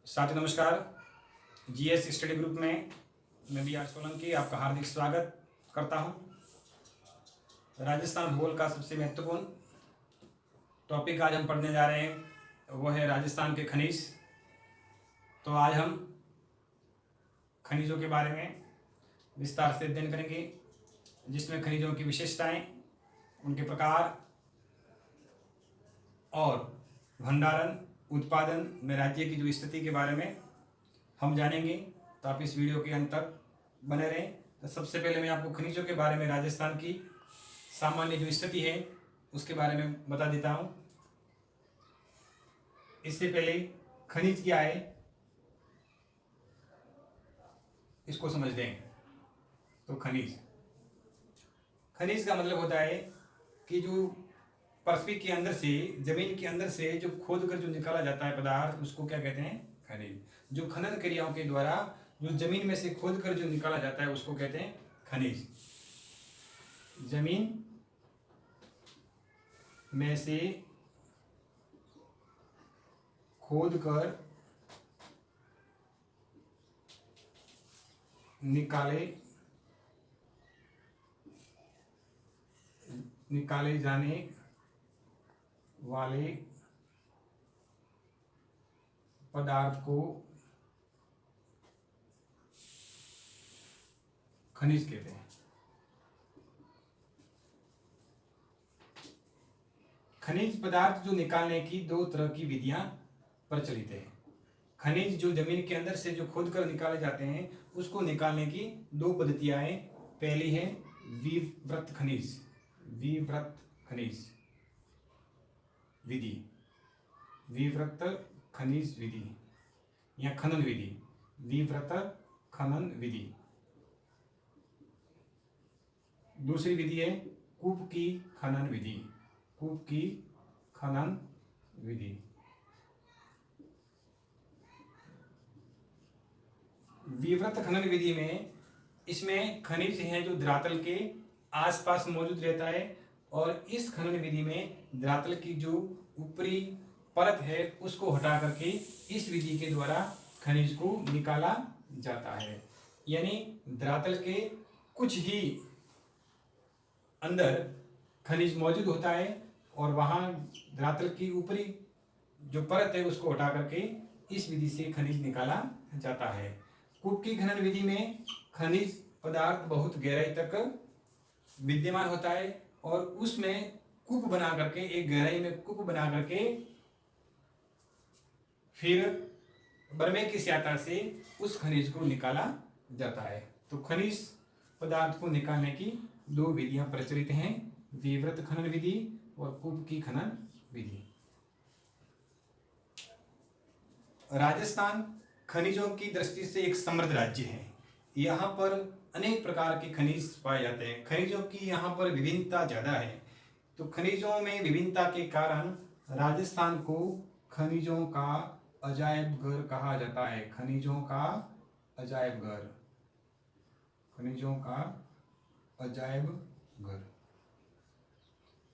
साथियों नमस्कार। GS study group में मैं बी आर सोलंकी आपका हार्दिक स्वागत करता हूं। राजस्थान भूगोल का सबसे महत्वपूर्ण टॉपिक आज हम पढ़ने जा रहे हैं वो है राजस्थान के खनिज। तो आज हम खनिजों के बारे में विस्तार से अध्ययन करेंगे, जिसमें खनिजों की विशेषताएं, उनके प्रकार और भंडारण उत्पादन में राज्य की जो स्थिति के बारे में हम जानेंगे। तो आप इस वीडियो के अंत तक बने रहें। तो सबसे पहले मैं आपको खनिजों के बारे में राजस्थान की सामान्य जो स्थिति है उसके बारे में बता देता हूं। इससे पहले खनिज क्या है इसको समझ लें। तो खनिज का मतलब होता है कि जो पृथ्वी के अंदर से, जमीन के अंदर से जो खोद कर जो निकाला जाता है पदार्थ, उसको क्या कहते हैं? खनिज। जो खनन क्रियाओं के द्वारा जो जमीन में से खोद कर जो निकाला जाता है उसको कहते हैं खनिज। जमीन में से खोद कर निकाले जाने वाले पदार्थ को खनिज कहते हैं। खनिज पदार्थ जो निकालने की दो तरह की विधियां प्रचलित है। खनिज जो जमीन के अंदर से जो खोद कर निकाले जाते हैं उसको निकालने की दो पद्धतियां हैं। पहली है विवृत खनिज विधि, विवृत खनिज विधि या खनन विधि, विवृत खनन विधि। दूसरी विधि है कूप की खनन विधि, विवृत खनन विधि में इसमें खनिज है जो धरातल के आसपास मौजूद रहता है, और इस खनन विधि में धरातल की जो ऊपरी परत है उसको हटा करके इस विधि के द्वारा खनिज को निकाला जाता है। यानी धरातल के कुछ ही अंदर खनिज मौजूद होता है और वहां धरातल की ऊपरी जो परत है उसको हटा करके इस विधि से खनिज निकाला जाता है। कूप की खनन विधि में खनिज पदार्थ बहुत गहराई तक विद्यमान होता है और उसमें कूप बना करके, एक गहराई में कूप बना करके फिर बर्मे की सहायता से उस खनिज को निकाला जाता है। तो खनिज पदार्थ को निकालने की दो विधियां प्रचलित हैं, विवृत खनन विधि और कूप की खनन विधि। राजस्थान खनिजों की दृष्टि से एक समृद्ध राज्य है। यहाँ पर अनेक प्रकार के खनिज पाए जाते हैं। खनिजों की यहाँ पर विभिन्नता ज्यादा है। तो खनिजों में विभिन्नता के कारण राजस्थान को खनिजों का अजायब घर कहा जाता है। खनिजों का अजायब घर।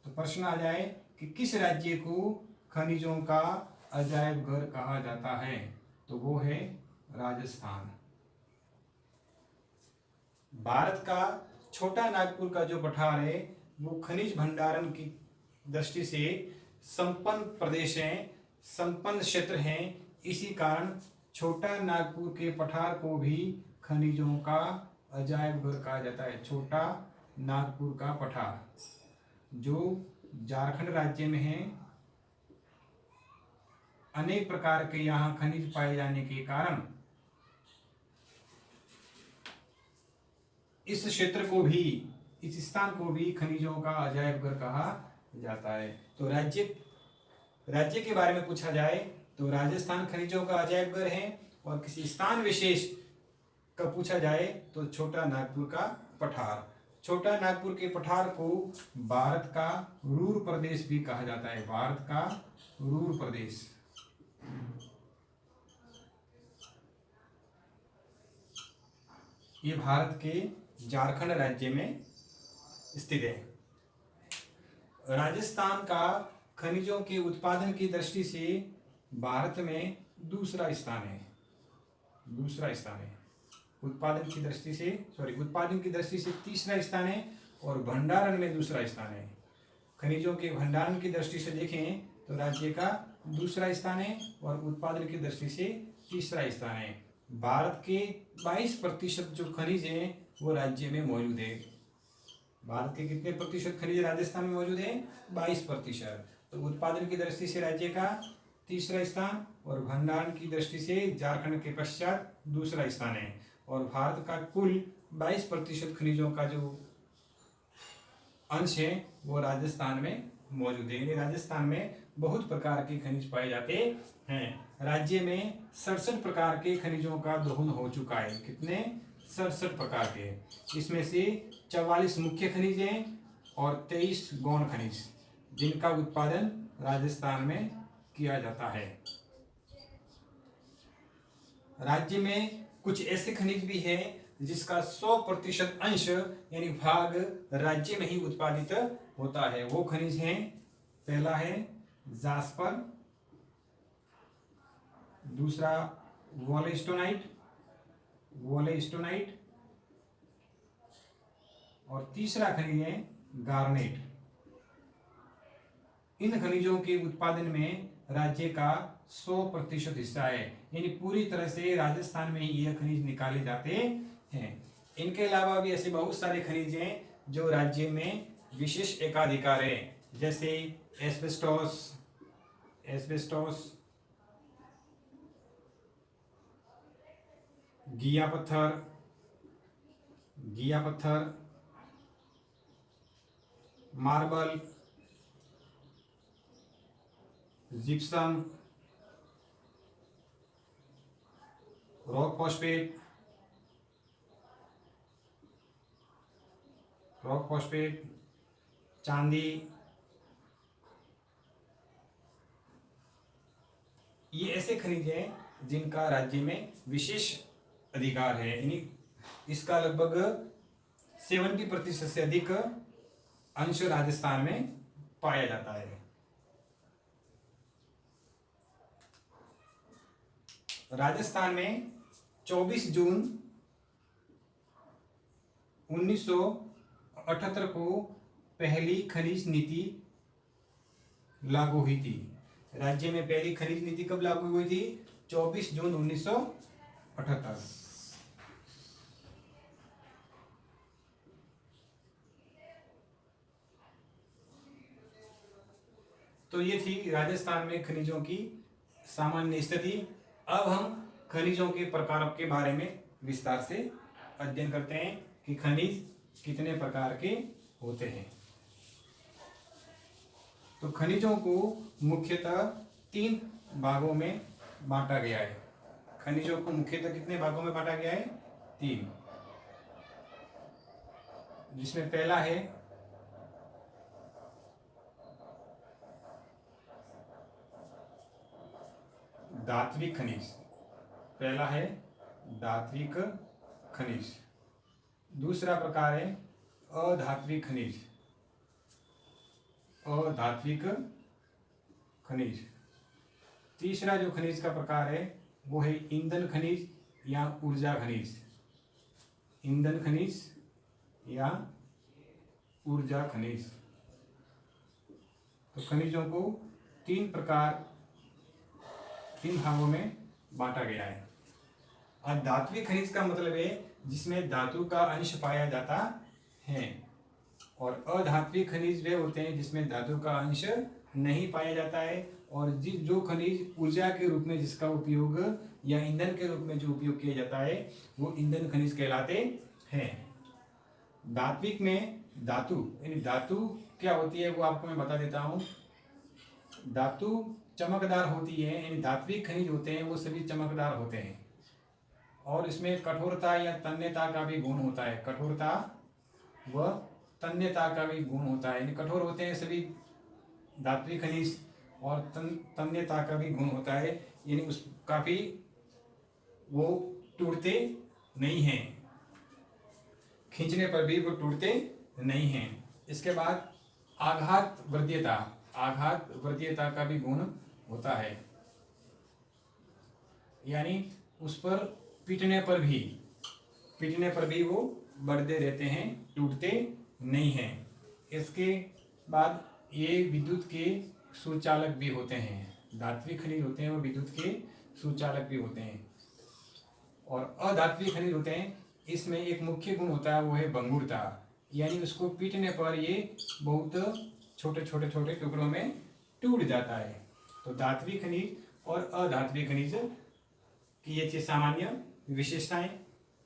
तो प्रश्न आ जाए कि किस राज्य को खनिजों का अजायब घर कहा जाता है? तो वो है राजस्थान। भारत का छोटा नागपुर का जो पठार है वो खनिज भंडारण की दृष्टि से संपन्न प्रदेश है, संपन्न क्षेत्र है। इसी कारण छोटा नागपुर के पठार को भी खनिजों का अजायब घर कहा जाता है। छोटा नागपुर का पठार जो झारखंड राज्य में है, अनेक प्रकार के यहाँ खनिज पाए जाने के कारण इस क्षेत्र को भी, इस स्थान को भी खनिजों का अजायब घर कहा जाता है। तो राज्य के बारे में पूछा जाए तो राजस्थान खनिजों का अजायब घर है, और किसी स्थान विशेष का पूछा जाए तो छोटा नागपुर का पठार। छोटा नागपुर के पठार को भारत का रूर प्रदेश भी कहा जाता है। भारत का रूर प्रदेश। ये भारत के झारखंड राज्य में स्थित है। राजस्थान का खनिजों के उत्पादन की दृष्टि से भारत में दूसरा स्थान है, दूसरा स्थान है। उत्पादन की दृष्टि से उत्पादन की दृष्टि से तीसरा स्थान है और भंडारण में दूसरा स्थान है। खनिजों के भंडारण की दृष्टि से देखें तो राज्य का दूसरा स्थान है और उत्पादन की दृष्टि से तीसरा स्थान है। भारत के 22% जो खनिज हैं वो राज्य में मौजूद है। भारत के कितने प्रतिशत खनिज राजस्थान में मौजूद है? 22%। तो उत्पादन की दृष्टि से राज्य का तीसरा स्थान और भंडारण की दृष्टि से झारखंड के पश्चात दूसरा स्थान है। और भारत का कुल 22% खनिजों का जो अंश है वो राजस्थान में मौजूद है। राजस्थान में बहुत प्रकार के खनिज पाए जाते हैं। राज्य में 67 प्रकार के खनिजों का दोहन हो चुका है। कितने? 67 प्रकार के। इसमें से 44 मुख्य खनिज हैं और 23 गौण खनिज, जिनका उत्पादन राजस्थान में किया जाता है। राज्य में कुछ ऐसे खनिज भी हैं जिसका 100% अंश यानी भाग राज्य में ही उत्पादित होता है। वो खनिज हैं, पहला है जास्पर, दूसरा वोलेस्टोनाइट और तीसरा खनिज है गार्नेट। इन खनिजों के उत्पादन में राज्य का 100% हिस्सा है, यानी पूरी तरह से राजस्थान में ही यह खनिज निकाले जाते हैं। इनके अलावा भी ऐसे बहुत सारे खनिज हैं जो राज्य में विशेष एकाधिकार है, जैसे एस्बेस्टोस, घिया पत्थर, मार्बल, जिप्सम, रॉक फॉस्फेट, चांदी, ये ऐसे खनिज हैं जिनका राज्य में विशेष अधिकार है। यानी इसका लगभग 70% से अधिक अंश राजस्थान में पाया जाता है। राजस्थान में 24 जून 1978 को पहली खनिज नीति लागू हुई थी। राज्य में पहली खनिज नीति कब लागू हुई थी? 24 जून 1978। तो ये थी राजस्थान में खनिजों की सामान्य स्थिति। अब हम खनिजों के प्रकारों के बारे में विस्तार से अध्ययन करते हैं कि खनिज कितने प्रकार के होते हैं। तो खनिजों को मुख्यतः 3 भागों में बांटा गया है। खनिजों को मुख्यतः कितने भागों में बांटा गया है? 3, जिसमें पहला है धात्विक खनिज। पहला है धात्विक खनिज। दूसरा प्रकार है अधात्विक खनिज। तीसरा जो खनिज का प्रकार है वो है ईंधन खनिज या ऊर्जा खनिज। ईंधन खनिज या ऊर्जा खनिज। तो खनिजों को 3 भागों में बांटा गया है। अधात्विक खनिज का मतलब है जिसमें धातु का अंश पाया जाता है, और अधात्विक खनिज वे होते हैं जिसमें धातु का अंश नहीं पाया जाता है, और जो खनिज ऊर्जा के रूप में जिसका उपयोग या ईंधन के रूप में जो उपयोग किया जाता है वो ईंधन खनिज कहलाते हैं। धात्विक में धातु यानी धातु क्या होती है वो आपको मैं बता देता हूँ। धातु चमकदार होती है, यानी धात्विक खनिज होते हैं वो सभी चमकदार होते हैं, और इसमें कठोरता या तन्यता का भी गुण होता है। कठोरता व तन्यता का भी गुण होता है, यानी कठोर होते हैं सभी धात्विक खनिज, और तन्यता का भी गुण होता है, यानी उस काफी वो टूटते नहीं हैं, खींचने पर भी वो टूटते नहीं हैं। इसके बाद आघात वरीयता का भी गुण होता है। यानी उस पर पीटने पर भी वो बढ़ते रहते हैं, टूटते नहीं हैं। इसके बाद ये विद्युत के सुचालक भी होते हैं। धात्विक खनिज होते हैं वो विद्युत के सुचालक भी होते हैं। और अधात्विक खनिज होते हैं, इसमें एक मुख्य गुण होता है वो है भंगुरता, यानी उसको पीटने पर ये बहुत छोटे छोटे छोटे टुकड़ों में टूट जाता है। तो धात्विक खनिज और अधात्विक खनिज की ये चीज सामान्य विशेषताएं।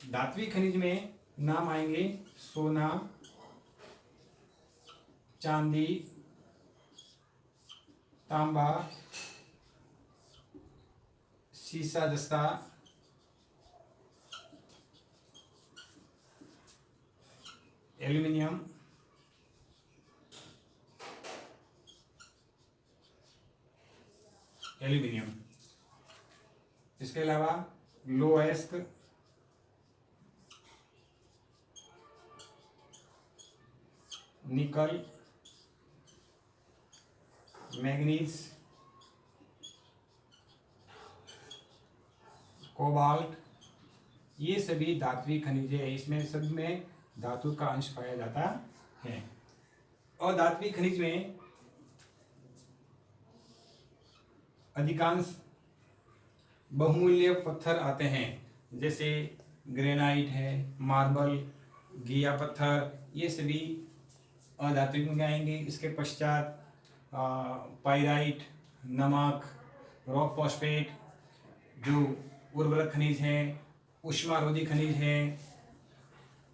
धात्विक खनिज में नाम आएंगे सोना, चांदी, तांबा, सीसा जस्ता, एल्यूमिनियम, इसके अलावा लो अयस्क, निकल, मैग्नीज, कोबाल्ट, ये सभी धात्विक खनिज है। इसमें सब में धातु का अंश पाया जाता है। और धात्विक खनिज में अधिकांश बहुमूल्य पत्थर आते हैं, जैसे ग्रेनाइट है, मार्बल, घिया पत्थर, ये सभी अधात्विक में आएंगे। इसके पश्चात पाइराइट, नमक, रॉक फॉस्फेट, जो उर्वरक खनिज हैं, ऊष्मारोधी खनिज हैं,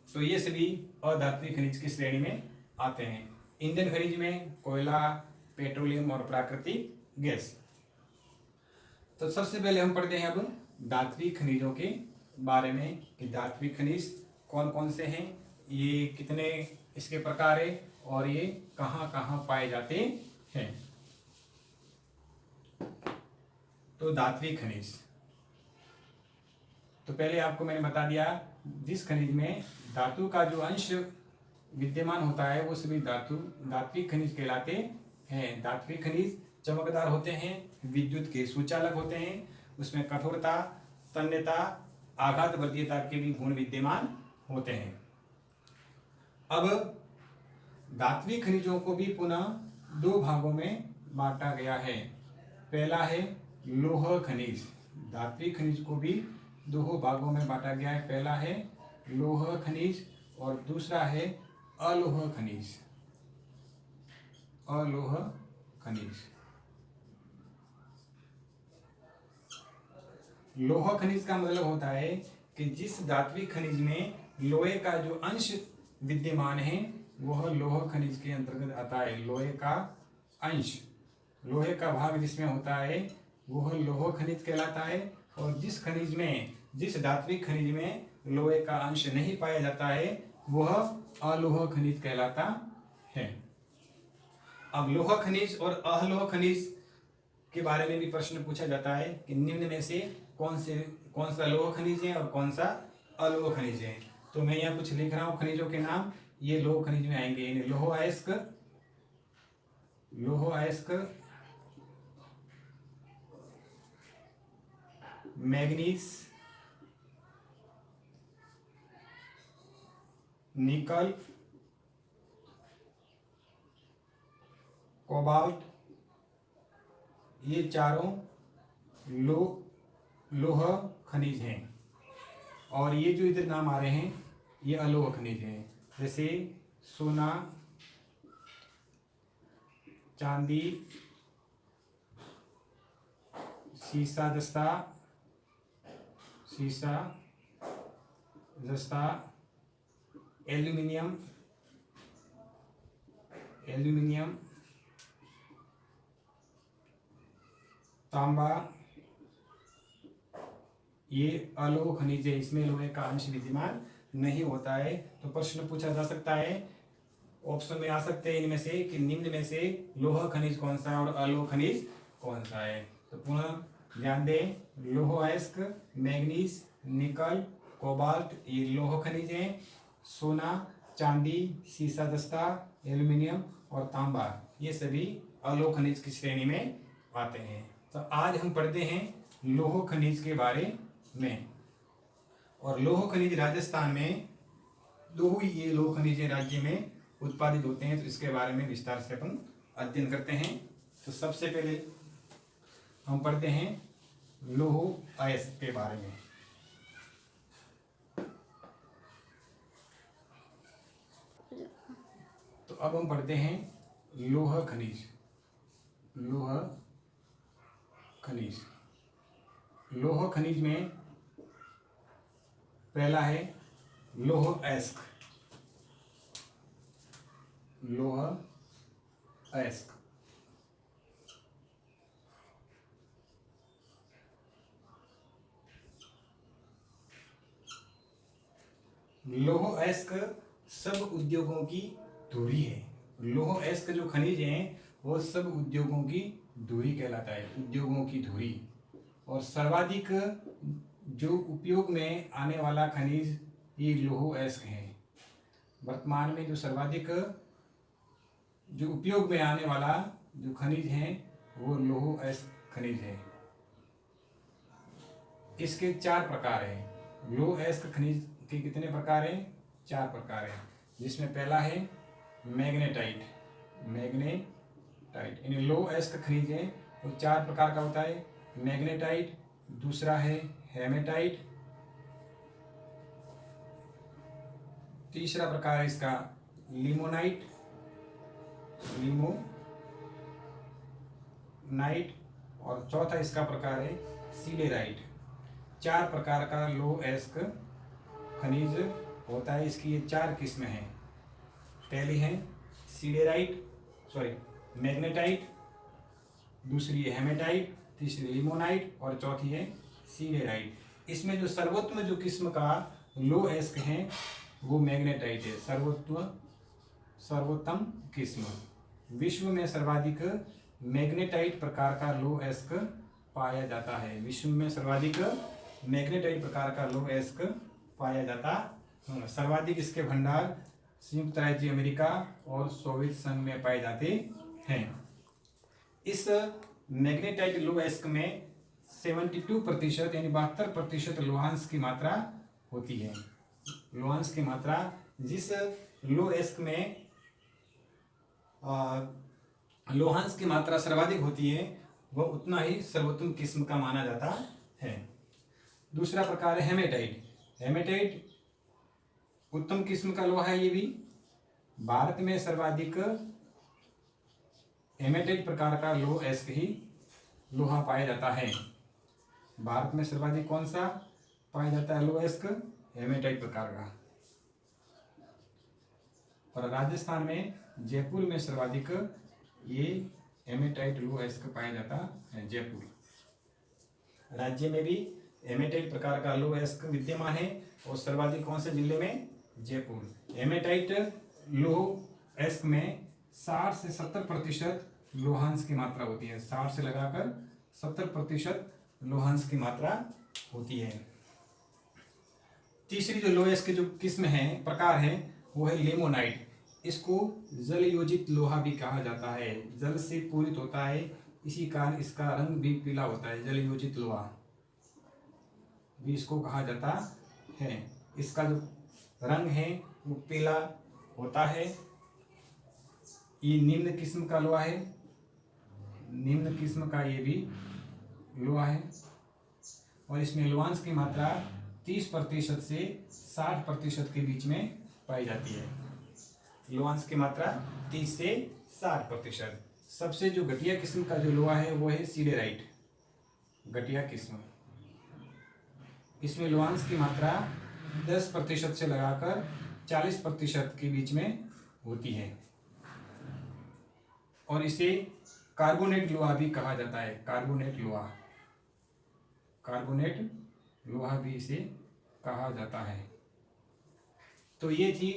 तो ये सभी अधात्विक खनिज की श्रेणी में आते हैं। ईंधन खनिज में कोयला, पेट्रोलियम और प्राकृतिक गैस। तो सबसे पहले हम पढ़ते हैं अब धात्विक खनिजों के बारे में कि धात्विक खनिज कौन कौन से हैं, ये कितने इसके प्रकार है और ये कहाँ कहाँ पाए जाते हैं। तो धात्विक खनिज, तो पहले आपको मैंने बता दिया, जिस खनिज में धातु का जो अंश विद्यमान होता है वो सभी धात्विक खनिज कहलाते हैं। धात्विक खनिज चमकदार होते हैं, विद्युत के सुचालक होते हैं, उसमें कठोरता, तन्यता, आघातवर्तीयता के भी गुण विद्यमान होते हैं। अब धात्विक खनिजों को भी पुनः दो भागों में बांटा गया है। पहला है लौह खनिज। धात्विक खनिज को भी दो भागों में बांटा गया है। पहला है लौह खनिज और दूसरा है अलौह खनिज। अलौह खनिज, लौह खनिज का मतलब होता है कि जिस धात्विक खनिज में लोहे का जो अंश विद्यमान है वह लौह खनिज के अंतर्गत आता है। लोहे का अंश, लोहे का भाग जिसमें होता है वह लौह खनिज कहलाता है। और जिस धात्विक खनिज में लोहे का अंश नहीं पाया जाता है वह अलौह खनिज कहलाता है। अब लौह खनिज और अलौह खनिज के बारे में भी प्रश्न पूछा जाता है कि निम्न में से कौन सा लौह खनिज है और कौन सा अलौह खनिज है। तो मैं यहाँ कुछ लिख रहा हूँ खनिजों के नाम, ये लौह खनिज में आएंगे। लौह अयस्क, मैग्नीज, निकल, कोबाल्ट, ये चारों लौह खनिज हैं। और ये जो इधर नाम आ रहे हैं ये अलौह खनिज हैं, जैसे सोना, चांदी, सीसा जस्ता, एल्यूमिनियम, तांबा, ये अलौह खनिज है। इसमें लोहे का अंश विद्यमान नहीं होता है। तो प्रश्न पूछा जा सकता है, ऑप्शन में आ सकते हैं इनमें से कि निम्न में से लौह खनिज कौन सा है और अलौह खनिज कौन सा है। तो पुनः ध्यान दें, लौह अयस्क, मैग्नीज, निकल, कोबाल्ट ये लौह खनिज हैं। सोना, चांदी, सीसा दस्ता, एल्यूमिनियम और तांबा ये सभी अलौह खनिज की श्रेणी में आते हैं। तो आज हम पढ़ते हैं लौह खनिज के बारे में। और लौह खनिज राजस्थान में दो ही ये लौह खनिज राज्य में उत्पादित होते हैं, तो इसके बारे में विस्तार से अपन अध्ययन करते हैं। तो सबसे पहले हम पढ़ते हैं लौह अयस्क के बारे में। तो अब हम पढ़ते हैं लौह खनिज। लौह खनिज, लौह खनिज में पहला है लौह अयस्क। लौह अयस्क, लौह अयस्क सब उद्योगों की धुरी है। लौह अयस्क जो खनिज हैं वो सब उद्योगों की धुरी कहलाता है, उद्योगों की धुरी। और सर्वाधिक जो उपयोग में आने वाला खनिज ये लौह अयस्क है। वर्तमान में जो सर्वाधिक जो उपयोग में आने वाला जो खनिज है वो लौह अयस्क खनिज है। इसके 4 प्रकार हैं। लौह अयस्क खनिज के कितने प्रकार हैं? 4 प्रकार हैं, जिसमें पहला है मैग्नेटाइट। मैग्नेटाइट यानी लौह अयस्क खनिज है वो 4 प्रकार का होता है। मैग्नेटाइट, दूसरा है हेमेटाइट, तीसरा प्रकार है इसका लिमोनाइट, और चौथा इसका प्रकार है सिडेराइट। 4 प्रकार का लौह अयस्क खनिज होता है। इसकी ये 4 किस्में हैं। पहली है मैग्नेटाइट, दूसरी है हेमेटाइट, तीसरी लिमोनाइट और चौथी है सिडेराइट। इसमें जो सर्वोत्तम जो किस्म का लौह अयस्क है वो मैग्नेटाइट है, सर्वोत्तम किस्म। विश्व में सर्वाधिक मैग्नेटाइट प्रकार का लौह अयस्क पाया जाता है। विश्व में सर्वाधिक मैग्नेटाइट प्रकार का लौह अयस्क पाया जाता है। सर्वाधिक इसके भंडार संयुक्त राज्य अमेरिका और सोवियत संघ में पाए जाते हैं। इस मैग्नेटाइट लौह अयस्क में 72% यानी 72% लोहांश की मात्रा होती है। लोहांश की मात्रा जिस लौह अयस्क में लोहांश की मात्रा सर्वाधिक होती है वह उतना ही सर्वोत्तम किस्म का माना जाता है। दूसरा प्रकार है हेमेटाइट। हेमेटाइट उत्तम किस्म का लोहा है। ये भी भारत में सर्वाधिक हेमेटाइट प्रकार का लौह अयस्क ही लोहा पाया जाता है। भारत में सर्वाधिक कौन सा पाया जाता है लौह अयस्क? हेमेटाइट प्रकार का। और राजस्थान में जयपुर में सर्वाधिक ये हेमेटाइट लौह अयस्क पाया जाता है। जयपुर राज्य में भी हेमेटाइट प्रकार का लौह अयस्क विद्यमान है और सर्वाधिक कौन से जिले में? जयपुर। हेमेटाइट लौह अयस्क में 60 से 70% लोहांश की मात्रा होती है। 60 से लगाकर 70% लोहांश की मात्रा होती है। तीसरी जो लौह अयस्क की जो किस्म है, प्रकार है, वो है लिमोनाइट। इसको जल योजित लोहा भी कहा जाता है। जल से पूरित होता है, इसी कारण इसका रंग भी पीला होता है। जल योजित लोहा भी इसको कहा जाता है। इसका जो रंग है वो पीला होता है। ये निम्न किस्म का लोहा है। निम्न किस्म का ये भी लोहा है और इसमें लोहांश की मात्रा 30% से 60% के बीच में पाई जाती है। लोहांश की मात्रा 30 से 60%। सबसे जो घटिया किस्म का जो लोहा है वो है सिडेराइट, घटिया किस्म। इसमें लोहांश की मात्रा 10% से लगाकर 40% के बीच में होती है और इसे कार्बोनेट लोहा भी कहा जाता है। कार्बोनेट लोहा भी इसे कहा जाता है। तो ये थी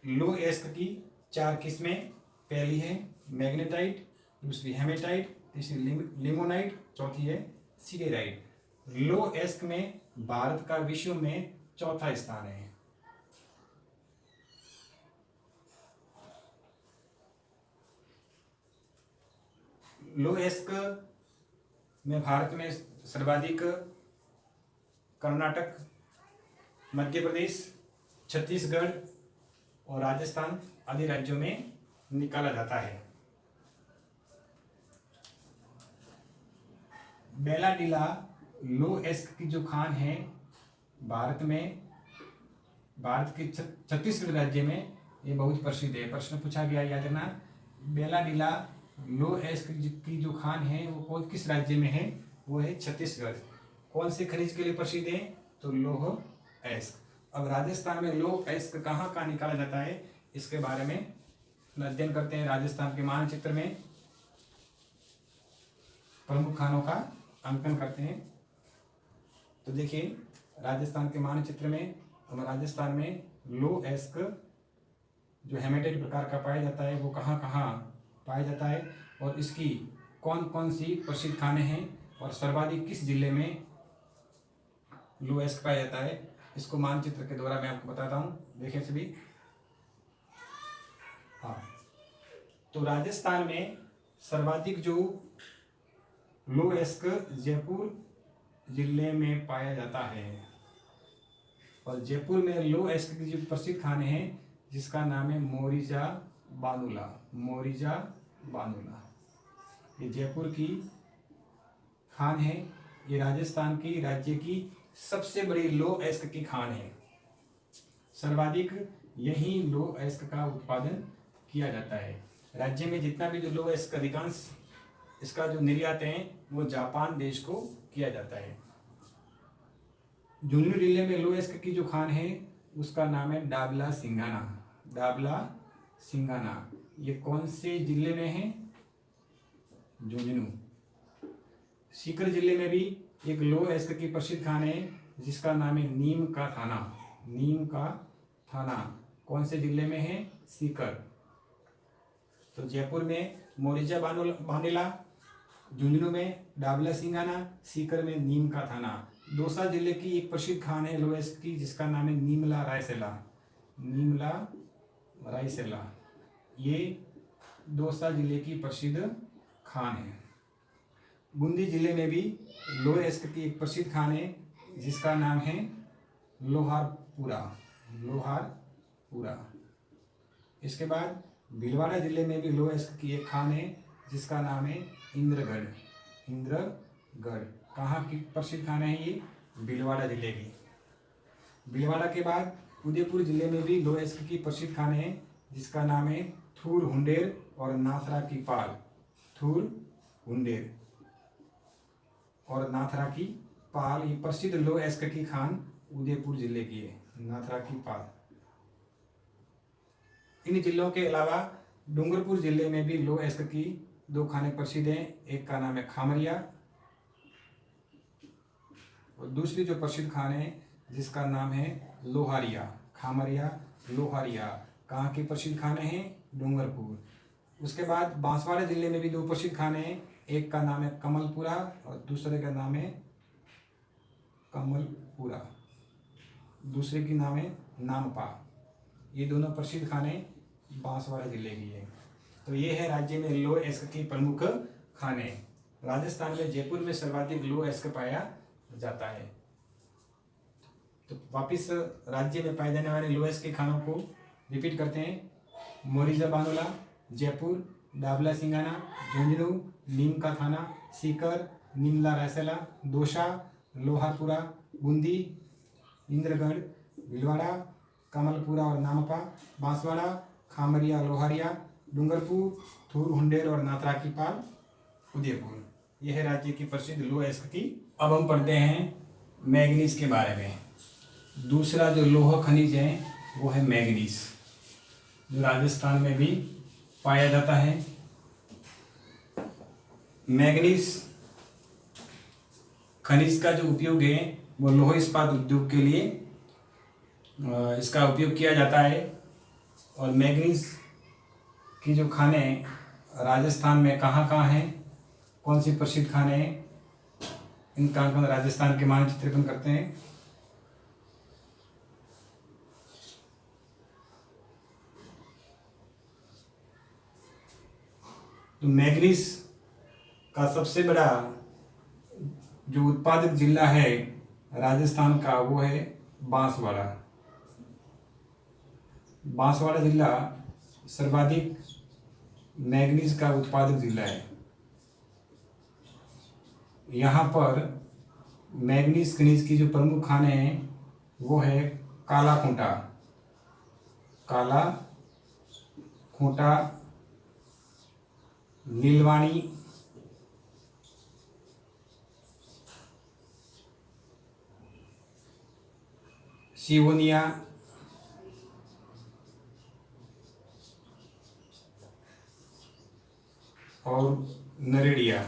लौह अयस्क की 4 किस्में। पहली है मैग्नेटाइट, दूसरी हेमेटाइट, तीसरी लिमोनाइट, चौथी है सिडेराइट। लौह अयस्क में भारत का विश्व में 4था स्थान है। लौह अयस्क में भारत में सर्वाधिक कर्नाटक, मध्य प्रदेश, छत्तीसगढ़ और राजस्थान आदि राज्यों में निकाला जाता है। बेलाडीला लो एस्क की जो खान है भारत के छत्तीसगढ़ राज्य में ये बहुत प्रसिद्ध है। प्रश्न पूछा गया, याद रखना, बेलाडीला लो एस्क की जो खान है वो किस राज्य में है? वो है छत्तीसगढ़। कौन से खनिज के लिए प्रसिद्ध है? तो लौह एस्क। अब राजस्थान में लौह एस्क कहाँ कहाँ निकाला जाता है, इसके बारे में अध्ययन करते हैं। राजस्थान के मानचित्र में प्रमुख खानों का अंकन करते हैं। तो देखिए, राजस्थान के मानचित्र में राजस्थान में लो एस्क जो हेमेटाइट प्रकार का पाया जाता है वो कहाँ कहाँ पाया जाता है और इसकी कौन कौन सी प्रसिद्ध खानें हैं और सर्वाधिक किस जिले में लो एस्क पाया जाता है, इसको मानचित्र के द्वारा मैं आपको बताता हूँ। देखिए सभी, हाँ, तो राजस्थान में सर्वाधिक जो लो एस्क जयपुर जिले में पाया जाता है और जयपुर में लो एस्क की जो प्रसिद्ध खाने हैं जिसका नाम है मोरिजा बानुला। मोरिजा बानुला ये जयपुर की खान है। ये राजस्थान की राज्य की सबसे बड़ी लो एस्क की खान है। सर्वाधिक यही लो एस्क का उत्पादन किया जाता है। राज्य में जितना भी जो लो एस्क अधिकांश इसका जो निर्यात है वो जापान देश को किया जाता है। झुंझुनू जिले में लो एस्क की जो खान है उसका नाम है डाबला सिंघाना। डाबला सिंघाना ये कौन से जिले में है? झुंझुनू। सीकर जिले में भी एक लो एस्क की प्रसिद्ध खान है जिसका नाम है नीम का थाना। नीम का थाना कौन से जिले में है? सीकर। तो जयपुर में मोरिजा बानुला, झुंझुनू में डाबला सिंघाना, सीकर में नीम का थाना। दौसा जिले की एक प्रसिद्ध खान है लो एस्क की जिसका नाम है नीमला रायसेला। नीमला रायसेला ये दौसा जिले की प्रसिद्ध खान है। बूंदी जिले में भी लो एस्क की एक प्रसिद्ध खान है जिसका नाम है लोहारपुरा। लोहारपुरा। इसके बाद भीलवाड़ा जिले में भी लो एस्क की एक खान है जिसका नाम है इंद्रगढ़। इंद्रगढ़ कहाँ की प्रसिद्ध खान है? ये भीलवाड़ा जिले की। भीलवाड़ा के बाद उदयपुर जिले में भी लो एस्क की प्रसिद्ध खान है जिसका नाम है थूर हुंडेर और नाथरा की पाल। थूर हुंडेर और नाथरा की पाल ये प्रसिद्ध लो एस्क की खान उदयपुर जिले की है। नाथरा की पाल। इन जिलों के अलावा डूंगरपुर जिले में भी लो एस्क की दो खाने प्रसिद्ध हैं। एक का नाम है खामरिया और दूसरी जो प्रसिद्ध खान है जिसका नाम है लोहारिया। खामरिया, लोहारिया कहाँ की प्रसिद्ध खाने हैं? डूंगरपुर। उसके बाद बांसवाड़ा जिले में भी दो प्रसिद्ध खाने हैं। एक का नाम है कमलपुरा और दूसरे का नाम है कमलपुरा। दूसरे की नाम है नामपा। ये दोनों प्रसिद्ध खाने बांसवाड़ा जिले की है। तो ये है राज्य में लो एस्क की प्रमुख खाने। राजस्थान में जयपुर में सर्वाधिक लो एस्क पाया जाता है। तो वापिस राज्य में पाए जाने वाले लो एस्क के खानों को रिपीट करते हैं। मोरिजा बानुला जयपुर, डाबला सिंघाना झुंझुनू, नीम का थाना सीकर, नीमला रायसेला, दौसा, लोहारपुरा, बूंदी, इंद्रगढ़, भीलवाड़ा, कमलपुरा और नामपा, बांसवाड़ा, खामरिया, लोहारिया, डूंगरपुर, थूर हुंडेर और नाथरा की पाल, उदयपुर। यह है राज्य की प्रसिद्ध लो एस्क की। अब हम पढ़ते हैं मैग्नीज के बारे में। दूसरा जो लोह खनिज है वो है मैग्नीज, जो राजस्थान में भी पाया जाता है। मैग्नीज खनिज का जो उपयोग है वो लोह इस्पात उद्योग के लिए इसका उपयोग किया जाता है। और मैग्नीज की जो खाने राजस्थान में कहाँ कहाँ हैं, कौन सी प्रसिद्ध खाने हैं, इनका अंकन राजस्थान के मानचित्र पर करते हैं। तो मैग्नीज का सबसे बड़ा जो उत्पादक जिला है राजस्थान का वो है बांसवाड़ा। बांसवाड़ा जिला सर्वाधिक मैग्नीज का उत्पादक जिला है। यहाँ पर मैग्नीज खनिज की जो प्रमुख खानें हैं वो है काला खूंटा, काला खूंटा, नीलवाणी, सिवोनिया, और नरेडिया।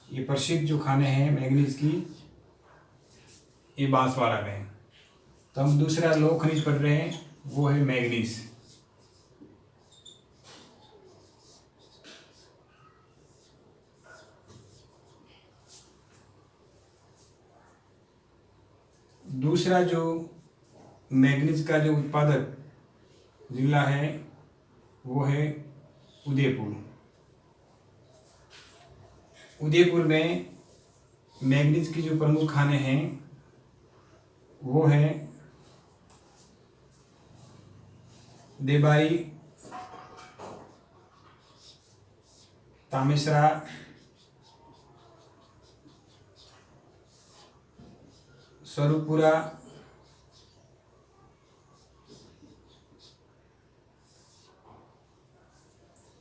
ये प्रसिद्ध जो खाने हैं मैग्नीज की, ये बांसवाड़ा में। तो हम दूसरा लौह खनिज पढ़ रहे हैं, वो है मैग्नीज। दूसरा जो मैग्नीज का जो उत्पादक जिला है वो है उदयपुर। उदयपुर में मैग्नीज की जो प्रमुख खाने हैं वो है देबारी, तामेसरा, स्वरूपुरा,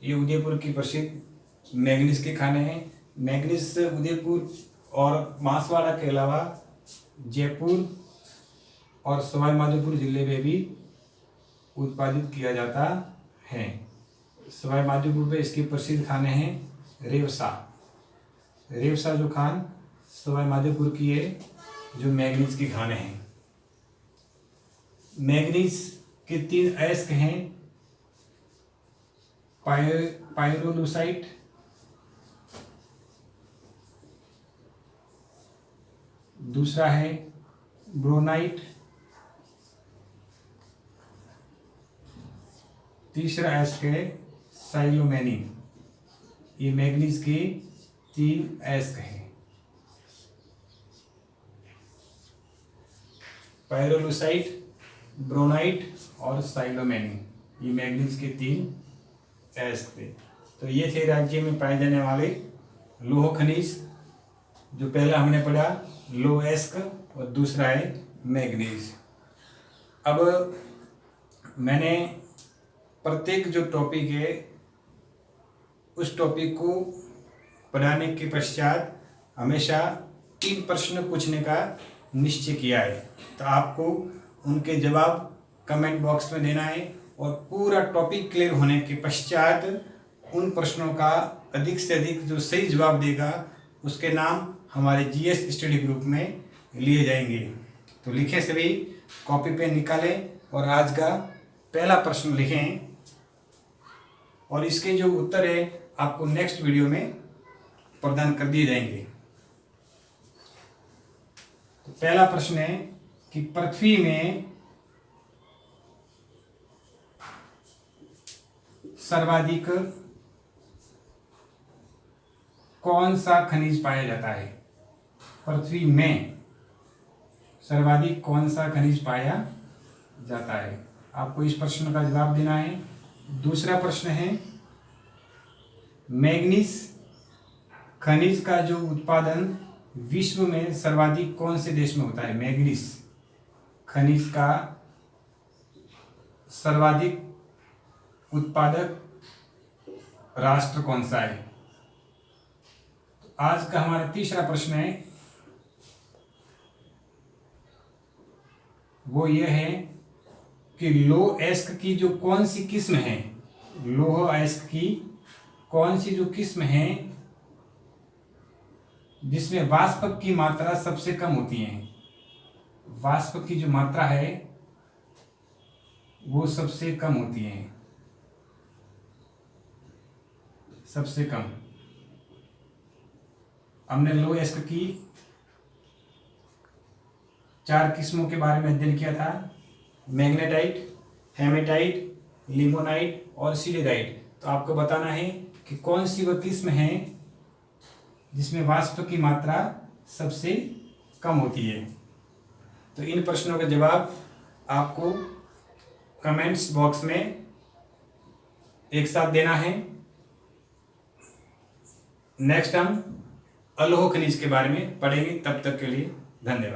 ये उदयपुर की प्रसिद्ध मैग्नीज के खाने हैं। मैग्नीज उदयपुर और बांसवाड़ा के अलावा जयपुर और सवाई माधोपुर जिले में भी उत्पादित किया जाता है। सवाई माधोपुर पे इसके प्रसिद्ध खाने हैं रेवसा। रेवसा जो खान सवाई माधोपुर की है, जो मैग्नीज के खाने हैं। मैग्नीज के 3 अयस्क हैं, पायरोलुसाइट, दूसरा है ब्रोनाइट, तीसरा अयस्क है साइलोमेनिन। ये मैग्नीज के 3 अयस्क हैं, पायरोलुसाइट, ब्रोनाइट और साइलोमेनिन। ये मैग्नीज के 3 अयस्क थे। तो ये थे राज्य में पाए जाने वाले लौह खनिज। जो पहला हमने पढ़ा लौह अयस्क और दूसरा है मैग्नीज। अब मैंने प्रत्येक जो टॉपिक है उस टॉपिक को पढ़ाने के पश्चात हमेशा 3 प्रश्न पूछने का निश्चय किया है। तो आपको उनके जवाब कमेंट बॉक्स में देना है और पूरा टॉपिक क्लियर होने के पश्चात उन प्रश्नों का अधिक से अधिक जो सही जवाब देगा उसके नाम हमारे जीएस स्टडी ग्रुप में लिए जाएंगे। तो लिखें, सभी कॉपी पेन निकालें और आज का पहला प्रश्न लिखें और इसके जो उत्तर है आपको नेक्स्ट वीडियो में प्रदान कर दिए जाएंगे। तो पहला प्रश्न है कि पृथ्वी में सर्वाधिक कौन सा खनिज पाया जाता है? पृथ्वी में सर्वाधिक कौन सा खनिज पाया जाता है? आपको इस प्रश्न का जवाब देना है। दूसरा प्रश्न है मैग्नीज खनिज का जो उत्पादन विश्व में सर्वाधिक कौन से देश में होता है? मैग्नीज खनिज का सर्वाधिक उत्पादक राष्ट्र कौन सा है? तो आज का हमारा तीसरा प्रश्न है, वो ये है कि लौह अयस्क की जो कौन सी किस्म है, लौह अयस्क की कौन सी जो किस्म है जिसमें वाष्प की मात्रा सबसे कम होती है? वाष्प की जो मात्रा है वो सबसे कम होती है, सबसे कम। हमने लौह अयस्क की 4 किस्मों के बारे में अध्ययन किया था, मैग्नेटाइट, हेमेटाइट, लिमोनाइट और सिलिकाइट। तो आपको बताना है कि कौन सी वह किस्म है जिसमें वाष्प की मात्रा सबसे कम होती है। तो इन प्रश्नों का जवाब आपको कमेंट्स बॉक्स में एक साथ देना है। नेक्स्ट हम अलोह खनिज के बारे में पढ़ेंगे। तब तक के लिए धन्यवाद।